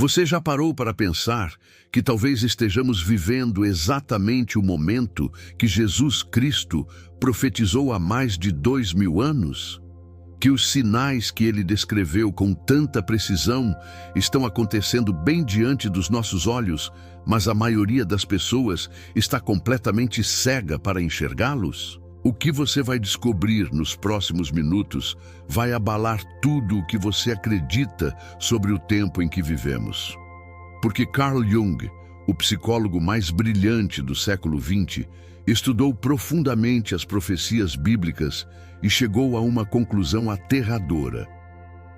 Você já parou para pensar que talvez estejamos vivendo exatamente o momento que Jesus Cristo profetizou há mais de 2000 anos? Que os sinais que ele descreveu com tanta precisão estão acontecendo bem diante dos nossos olhos, mas a maioria das pessoas está completamente cega para enxergá-los? O que você vai descobrir nos próximos minutos vai abalar tudo o que você acredita sobre o tempo em que vivemos. Porque Carl Jung, o psicólogo mais brilhante do século XX, estudou profundamente as profecias bíblicas e chegou a uma conclusão aterradora.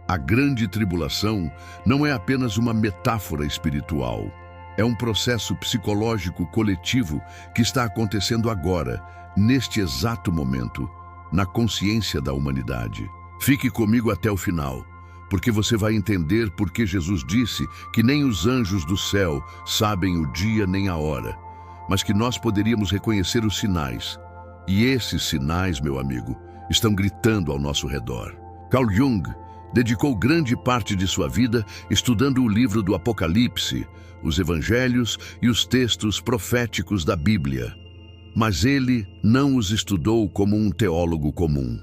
A grande tribulação não é apenas uma metáfora espiritual. É um processo psicológico coletivo que está acontecendo agora, neste exato momento, na consciência da humanidade. Fique comigo até o final, porque você vai entender por que Jesus disse que nem os anjos do céu sabem o dia nem a hora, mas que nós poderíamos reconhecer os sinais. E esses sinais, meu amigo, estão gritando ao nosso redor. Carl Jung dedicou grande parte de sua vida estudando o livro do Apocalipse, os Evangelhos e os textos proféticos da Bíblia. Mas ele não os estudou como um teólogo comum.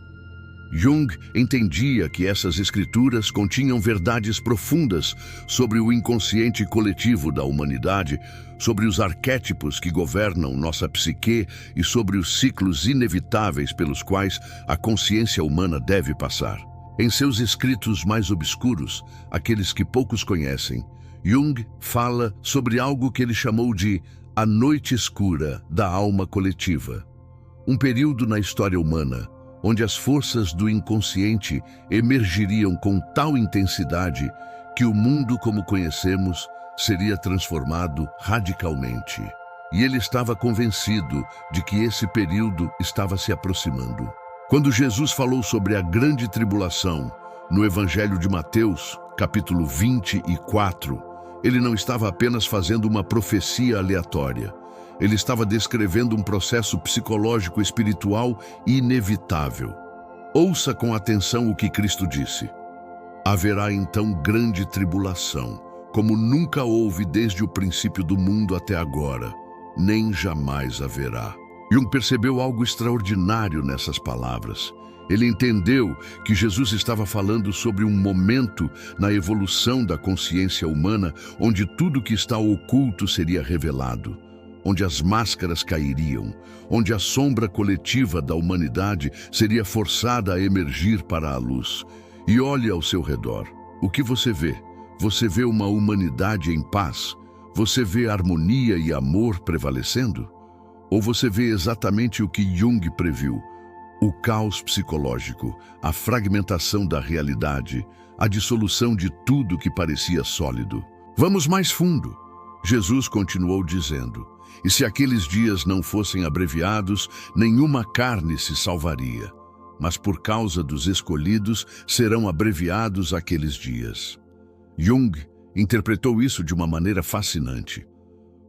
Jung entendia que essas escrituras continham verdades profundas sobre o inconsciente coletivo da humanidade, sobre os arquétipos que governam nossa psique e sobre os ciclos inevitáveis pelos quais a consciência humana deve passar. Em seus escritos mais obscuros, aqueles que poucos conhecem, Jung fala sobre algo que ele chamou de a noite escura da alma coletiva. Um período na história humana onde as forças do inconsciente emergiriam com tal intensidade que o mundo como conhecemos seria transformado radicalmente. E ele estava convencido de que esse período estava se aproximando. Quando Jesus falou sobre a grande tribulação no Evangelho de Mateus, capítulo 24, ele não estava apenas fazendo uma profecia aleatória. Ele estava descrevendo um processo psicológico espiritual inevitável. Ouça com atenção o que Cristo disse. Haverá então grande tribulação, como nunca houve desde o princípio do mundo até agora, nem jamais haverá. Jung percebeu algo extraordinário nessas palavras. Ele entendeu que Jesus estava falando sobre um momento na evolução da consciência humana onde tudo que está oculto seria revelado, onde as máscaras cairiam, onde a sombra coletiva da humanidade seria forçada a emergir para a luz. E olhe ao seu redor. O que você vê? Você vê uma humanidade em paz? Você vê harmonia e amor prevalecendo? Ou você vê exatamente o que Jung previu? O caos psicológico, a fragmentação da realidade, a dissolução de tudo que parecia sólido. Vamos mais fundo. Jesus continuou dizendo, e se aqueles dias não fossem abreviados, nenhuma carne se salvaria. Mas por causa dos escolhidos, serão abreviados aqueles dias. Jung interpretou isso de uma maneira fascinante.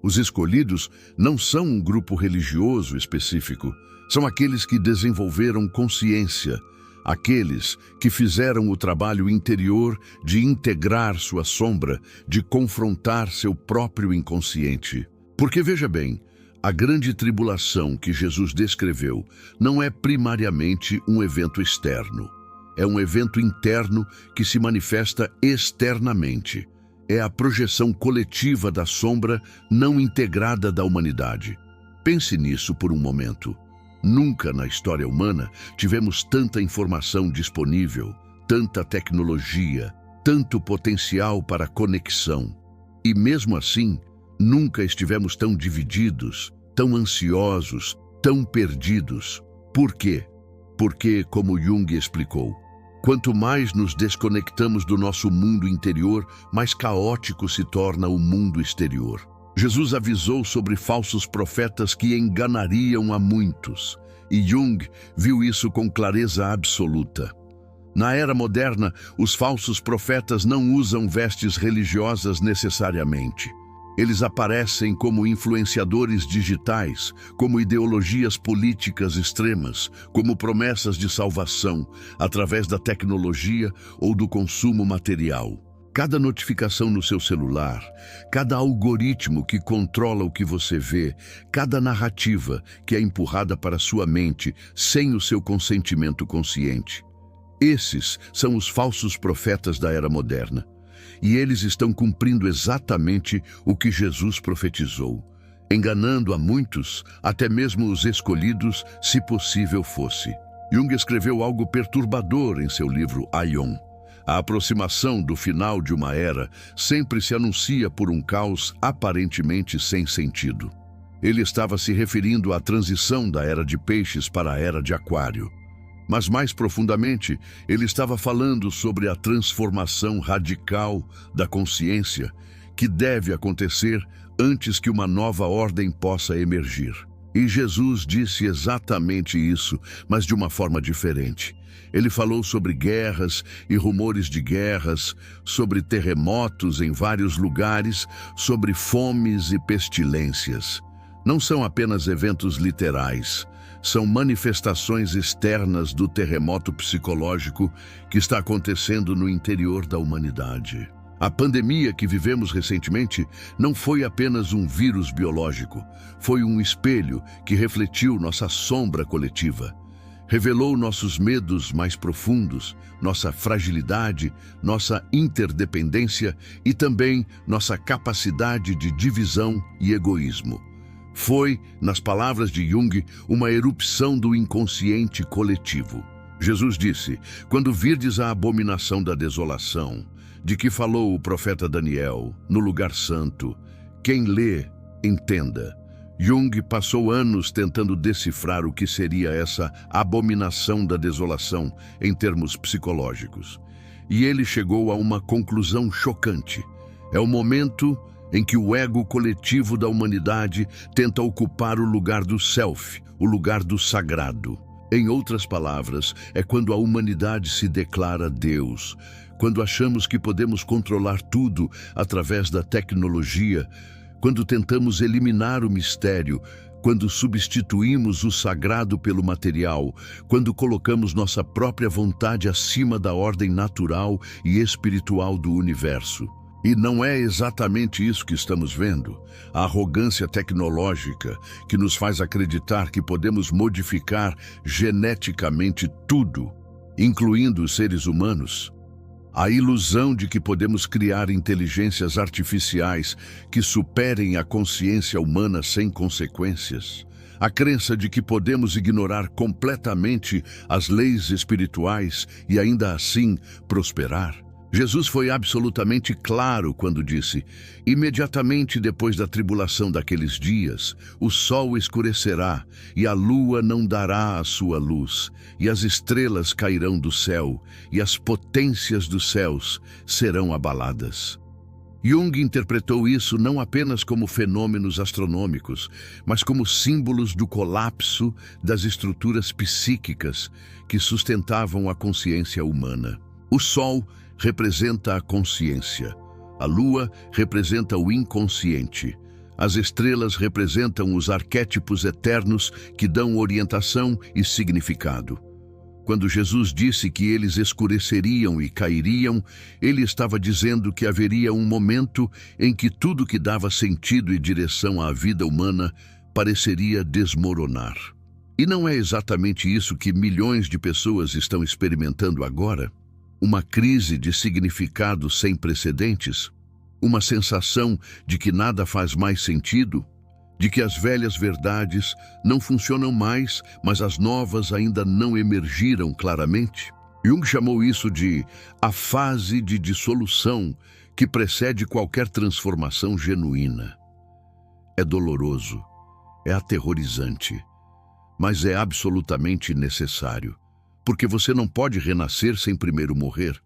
Os escolhidos não são um grupo religioso específico, são aqueles que desenvolveram consciência, aqueles que fizeram o trabalho interior de integrar sua sombra, de confrontar seu próprio inconsciente. Porque veja bem, a grande tribulação que Jesus descreveu não é primariamente um evento externo. É um evento interno que se manifesta externamente. É a projeção coletiva da sombra não integrada da humanidade. Pense nisso por um momento. Nunca na história humana tivemos tanta informação disponível, tanta tecnologia, tanto potencial para conexão. E mesmo assim, nunca estivemos tão divididos, tão ansiosos, tão perdidos. Por quê? Porque, como Jung explicou, quanto mais nos desconectamos do nosso mundo interior, mais caótico se torna o mundo exterior. Jesus avisou sobre falsos profetas que enganariam a muitos, e Jung viu isso com clareza absoluta. Na era moderna, os falsos profetas não usam vestes religiosas necessariamente. Eles aparecem como influenciadores digitais, como ideologias políticas extremas, como promessas de salvação, através da tecnologia ou do consumo material. Cada notificação no seu celular, cada algoritmo que controla o que você vê, cada narrativa que é empurrada para sua mente sem o seu consentimento consciente. Esses são os falsos profetas da era moderna. E eles estão cumprindo exatamente o que Jesus profetizou, enganando a muitos, até mesmo os escolhidos, se possível fosse. Jung escreveu algo perturbador em seu livro Aion. A aproximação do final de uma era sempre se anuncia por um caos aparentemente sem sentido. Ele estava se referindo à transição da era de peixes para a era de aquário. Mas mais profundamente, ele estava falando sobre a transformação radical da consciência que deve acontecer antes que uma nova ordem possa emergir. E Jesus disse exatamente isso, mas de uma forma diferente. Ele falou sobre guerras e rumores de guerras, sobre terremotos em vários lugares, sobre fomes e pestilências. Não são apenas eventos literais, são manifestações externas do terremoto psicológico que está acontecendo no interior da humanidade. A pandemia que vivemos recentemente não foi apenas um vírus biológico, foi um espelho que refletiu nossa sombra coletiva. Revelou nossos medos mais profundos, nossa fragilidade, nossa interdependência e também nossa capacidade de divisão e egoísmo. Foi, nas palavras de Jung, uma erupção do inconsciente coletivo. Jesus disse: quando virdes a abominação da desolação, de que falou o profeta Daniel, no lugar santo, quem lê, entenda. Jung passou anos tentando decifrar o que seria essa abominação da desolação em termos psicológicos. E ele chegou a uma conclusão chocante. É o momento em que o ego coletivo da humanidade tenta ocupar o lugar do self, o lugar do sagrado. Em outras palavras, é quando a humanidade se declara Deus, quando achamos que podemos controlar tudo através da tecnologia, quando tentamos eliminar o mistério, quando substituímos o sagrado pelo material, quando colocamos nossa própria vontade acima da ordem natural e espiritual do universo. E não é exatamente isso que estamos vendo. A arrogância tecnológica que nos faz acreditar que podemos modificar geneticamente tudo, incluindo os seres humanos. A ilusão de que podemos criar inteligências artificiais que superem a consciência humana sem consequências. A crença de que podemos ignorar completamente as leis espirituais e ainda assim prosperar. Jesus foi absolutamente claro quando disse: imediatamente depois da tribulação daqueles dias, o sol escurecerá e a lua não dará a sua luz, e as estrelas cairão do céu, e as potências dos céus serão abaladas. Jung interpretou isso não apenas como fenômenos astronômicos, mas como símbolos do colapso das estruturas psíquicas que sustentavam a consciência humana. O sol representa a consciência. A lua representa o inconsciente. As estrelas representam os arquétipos eternos que dão orientação e significado. Quando Jesus disse que eles escureceriam e cairiam, ele estava dizendo que haveria um momento em que tudo que dava sentido e direção à vida humana pareceria desmoronar. E não é exatamente isso que milhões de pessoas estão experimentando agora? Uma crise de significado sem precedentes, uma sensação de que nada faz mais sentido, de que as velhas verdades não funcionam mais, mas as novas ainda não emergiram claramente. Jung chamou isso de a fase de dissolução que precede qualquer transformação genuína. É doloroso, é aterrorizante, mas é absolutamente necessário. Porque você não pode renascer sem primeiro morrer.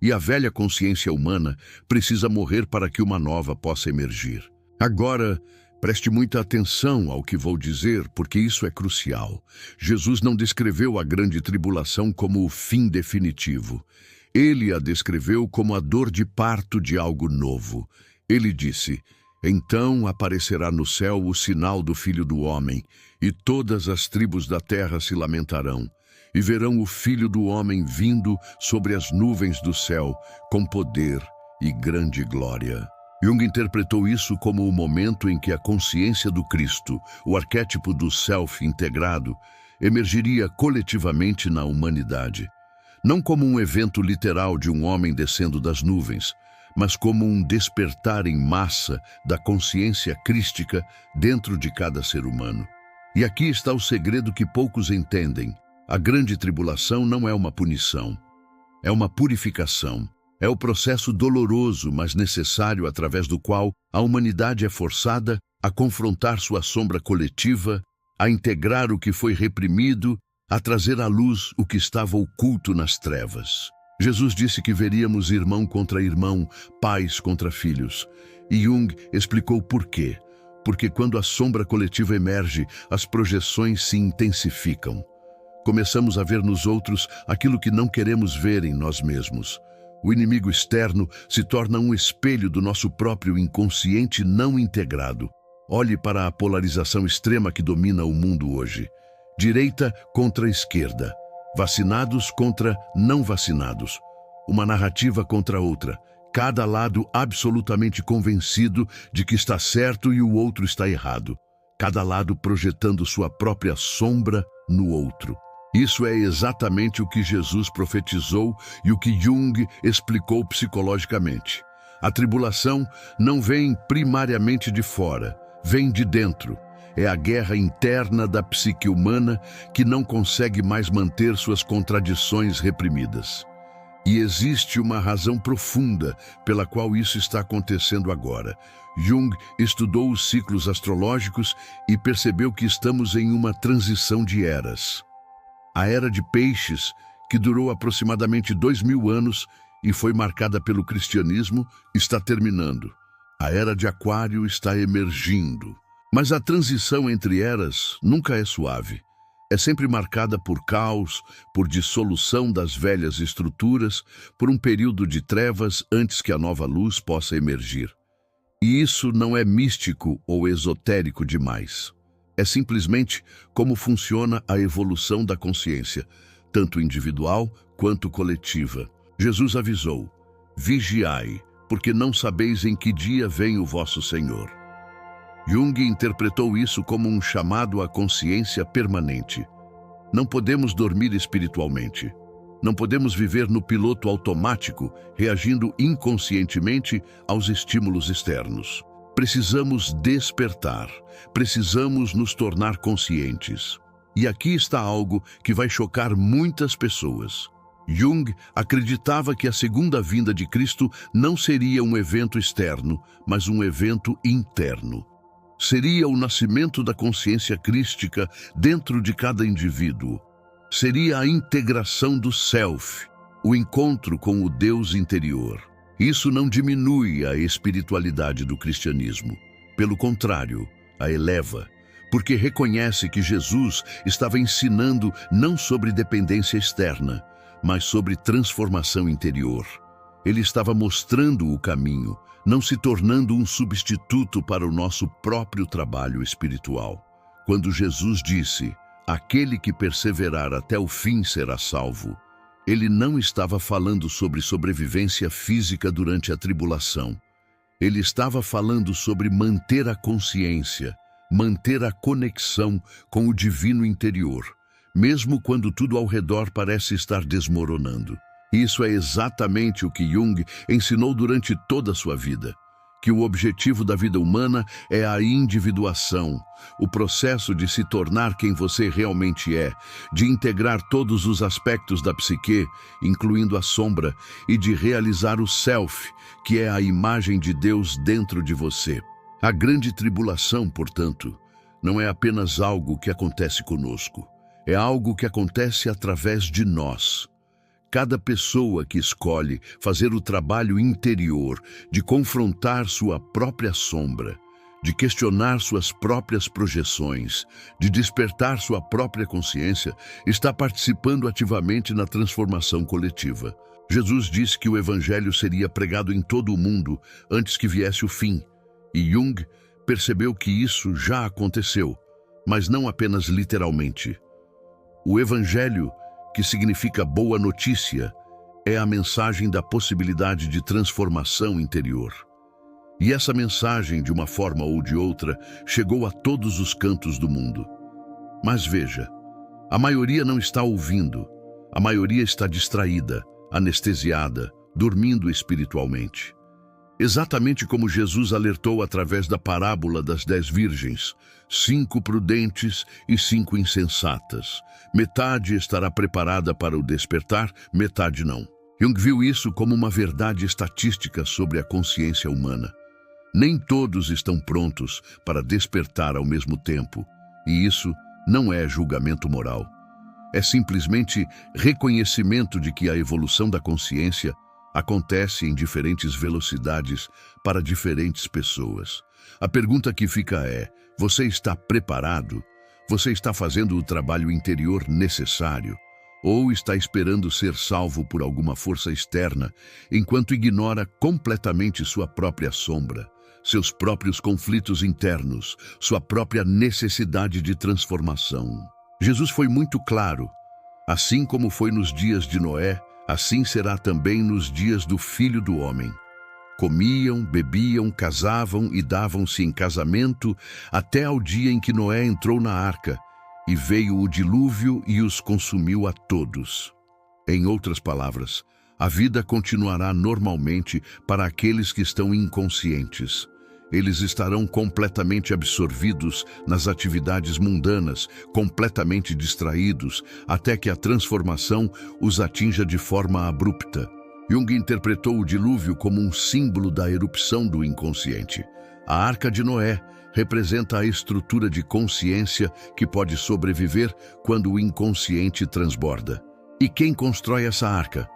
E a velha consciência humana precisa morrer para que uma nova possa emergir. Agora, preste muita atenção ao que vou dizer, porque isso é crucial. Jesus não descreveu a grande tribulação como o fim definitivo. Ele a descreveu como a dor de parto de algo novo. Ele disse: então aparecerá no céu o sinal do Filho do Homem, e todas as tribos da terra se lamentarão. E verão o Filho do Homem vindo sobre as nuvens do céu, com poder e grande glória. Jung interpretou isso como o momento em que a consciência do Cristo, o arquétipo do self integrado, emergiria coletivamente na humanidade. Não como um evento literal de um homem descendo das nuvens, mas como um despertar em massa da consciência crística dentro de cada ser humano. E aqui está o segredo que poucos entendem. A grande tribulação não é uma punição, é uma purificação. É o processo doloroso, mas necessário, através do qual a humanidade é forçada a confrontar sua sombra coletiva, a integrar o que foi reprimido, a trazer à luz o que estava oculto nas trevas. Jesus disse que veríamos irmão contra irmão, pais contra filhos. E Jung explicou por quê. Porque quando a sombra coletiva emerge, as projeções se intensificam. Começamos a ver nos outros aquilo que não queremos ver em nós mesmos. O inimigo externo se torna um espelho do nosso próprio inconsciente não integrado. Olhe para a polarização extrema que domina o mundo hoje. Direita contra esquerda. Vacinados contra não vacinados. Uma narrativa contra outra. Cada lado absolutamente convencido de que está certo e o outro está errado. Cada lado projetando sua própria sombra no outro. Isso é exatamente o que Jesus profetizou e o que Jung explicou psicologicamente. A tribulação não vem primariamente de fora, vem de dentro. É a guerra interna da psique humana que não consegue mais manter suas contradições reprimidas. E existe uma razão profunda pela qual isso está acontecendo agora. Jung estudou os ciclos astrológicos e percebeu que estamos em uma transição de eras. A Era de Peixes, que durou aproximadamente 2000 anos e foi marcada pelo cristianismo, está terminando. A Era de Aquário está emergindo. Mas a transição entre eras nunca é suave. É sempre marcada por caos, por dissolução das velhas estruturas, por um período de trevas antes que a nova luz possa emergir. E isso não é místico ou esotérico demais. É simplesmente como funciona a evolução da consciência, tanto individual quanto coletiva. Jesus avisou: vigiai, porque não sabeis em que dia vem o vosso Senhor. Jung interpretou isso como um chamado à consciência permanente. Não podemos dormir espiritualmente. Não podemos viver no piloto automático, reagindo inconscientemente aos estímulos externos. Precisamos despertar, precisamos nos tornar conscientes. E aqui está algo que vai chocar muitas pessoas. Jung acreditava que a segunda vinda de Cristo não seria um evento externo, mas um evento interno. Seria o nascimento da consciência crística dentro de cada indivíduo. Seria a integração do self, o encontro com o Deus interior. Isso não diminui a espiritualidade do cristianismo. Pelo contrário, a eleva, porque reconhece que Jesus estava ensinando não sobre dependência externa, mas sobre transformação interior. Ele estava mostrando o caminho, não se tornando um substituto para o nosso próprio trabalho espiritual. Quando Jesus disse: aquele que perseverar até o fim será salvo, ele não estava falando sobre sobrevivência física durante a tribulação. Ele estava falando sobre manter a consciência, manter a conexão com o divino interior, mesmo quando tudo ao redor parece estar desmoronando. Isso é exatamente o que Jung ensinou durante toda a sua vida, que o objetivo da vida humana é a individuação, o processo de se tornar quem você realmente é, de integrar todos os aspectos da psique, incluindo a sombra, e de realizar o self, que é a imagem de Deus dentro de você. A grande tribulação, portanto, não é apenas algo que acontece conosco, é algo que acontece através de nós. Cada pessoa que escolhe fazer o trabalho interior de confrontar sua própria sombra, de questionar suas próprias projeções, de despertar sua própria consciência, está participando ativamente na transformação coletiva. Jesus disse que o Evangelho seria pregado em todo o mundo antes que viesse o fim, e Jung percebeu que isso já aconteceu, mas não apenas literalmente. O Evangelho, que significa boa notícia, é a mensagem da possibilidade de transformação interior. E essa mensagem, de uma forma ou de outra, chegou a todos os cantos do mundo. Mas veja, a maioria não está ouvindo, a maioria está distraída, anestesiada, dormindo espiritualmente. Exatamente como Jesus alertou através da parábola das 10 virgens, 5 prudentes e 5 insensatas. Metade estará preparada para o despertar, metade não. Jung viu isso como uma verdade estatística sobre a consciência humana. Nem todos estão prontos para despertar ao mesmo tempo, e isso não é julgamento moral. É simplesmente reconhecimento de que a evolução da consciência acontece em diferentes velocidades para diferentes pessoas. A pergunta que fica é: você está preparado? Você está fazendo o trabalho interior necessário? Ou está esperando ser salvo por alguma força externa, enquanto ignora completamente sua própria sombra, seus próprios conflitos internos, sua própria necessidade de transformação? Jesus foi muito claro. Assim como foi nos dias de Noé, assim será também nos dias do Filho do Homem. Comiam, bebiam, casavam e davam-se em casamento até ao dia em que Noé entrou na arca, e veio o dilúvio e os consumiu a todos. Em outras palavras, a vida continuará normalmente para aqueles que estão inconscientes. Eles estarão completamente absorvidos nas atividades mundanas, completamente distraídos, até que a transformação os atinja de forma abrupta. Jung interpretou o dilúvio como um símbolo da erupção do inconsciente. A Arca de Noé representa a estrutura de consciência que pode sobreviver quando o inconsciente transborda. E quem constrói essa arca?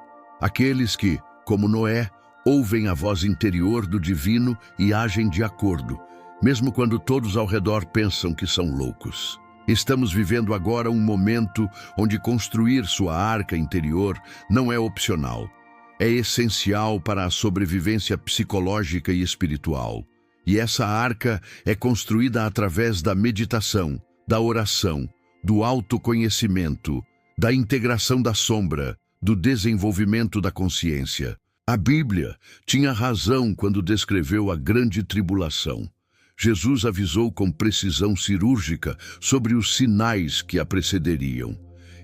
Aqueles que, como Noé, ouvem a voz interior do divino e agem de acordo, mesmo quando todos ao redor pensam que são loucos. Estamos vivendo agora um momento onde construir sua arca interior não é opcional. É essencial para a sobrevivência psicológica e espiritual. E essa arca é construída através da meditação, da oração, do autoconhecimento, da integração da sombra, do desenvolvimento da consciência. A Bíblia tinha razão quando descreveu a grande tribulação. Jesus avisou com precisão cirúrgica sobre os sinais que a precederiam.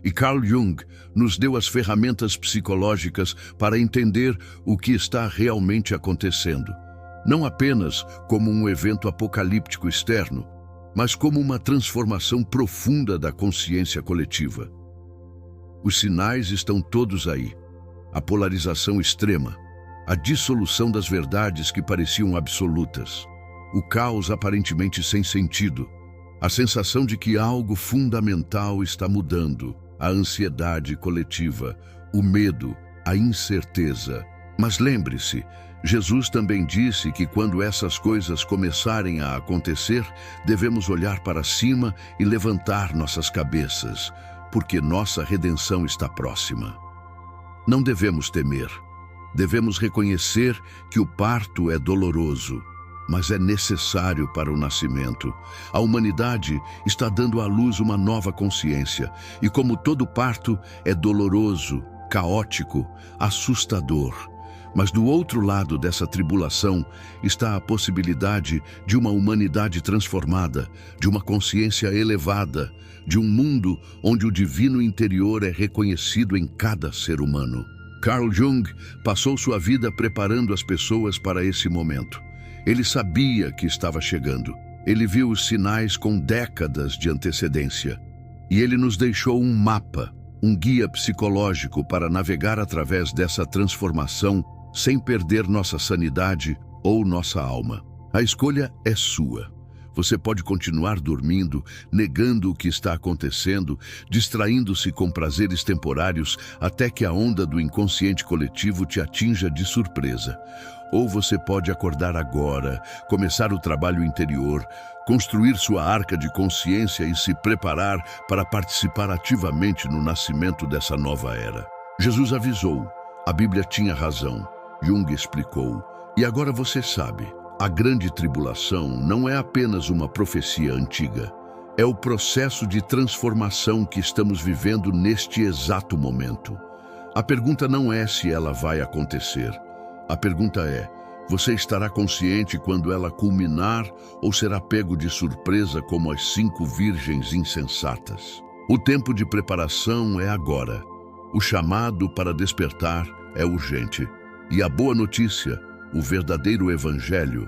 E Carl Jung nos deu as ferramentas psicológicas para entender o que está realmente acontecendo. Não apenas como um evento apocalíptico externo, mas como uma transformação profunda da consciência coletiva. Os sinais estão todos aí. A polarização extrema, a dissolução das verdades que pareciam absolutas, o caos aparentemente sem sentido, a sensação de que algo fundamental está mudando, a ansiedade coletiva, o medo, a incerteza. Mas lembre-se, Jesus também disse que quando essas coisas começarem a acontecer, devemos olhar para cima e levantar nossas cabeças, porque nossa redenção está próxima. Não devemos temer. Devemos reconhecer que o parto é doloroso, mas é necessário para o nascimento. A humanidade está dando à luz uma nova consciência, e como todo parto, é doloroso, caótico, assustador. Mas do outro lado dessa tribulação está a possibilidade de uma humanidade transformada, de uma consciência elevada, de um mundo onde o divino interior é reconhecido em cada ser humano. Carl Jung passou sua vida preparando as pessoas para esse momento. Ele sabia que estava chegando. Ele viu os sinais com décadas de antecedência. E ele nos deixou um mapa, um guia psicológico para navegar através dessa transformação sem perder nossa sanidade ou nossa alma. A escolha é sua. Você pode continuar dormindo, negando o que está acontecendo, distraindo-se com prazeres temporários até que a onda do inconsciente coletivo te atinja de surpresa. Ou você pode acordar agora, começar o trabalho interior, construir sua arca de consciência e se preparar para participar ativamente no nascimento dessa nova era. Jesus avisou, a Bíblia tinha razão, Jung explicou, e agora você sabe. A grande tribulação não é apenas uma profecia antiga. É o processo de transformação que estamos vivendo neste exato momento. A pergunta não é se ela vai acontecer. A pergunta é: você estará consciente quando ela culminar ou será pego de surpresa como as 5 virgens insensatas? O tempo de preparação é agora. O chamado para despertar é urgente. E a boa notícia, o verdadeiro evangelho,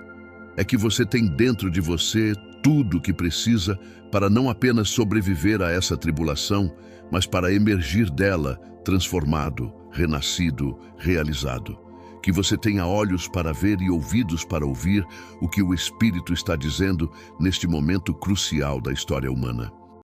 é que você tem dentro de você tudo o que precisa para não apenas sobreviver a essa tribulação, mas para emergir dela transformado, renascido, realizado. Que você tenha olhos para ver e ouvidos para ouvir o que o Espírito está dizendo neste momento crucial da história humana.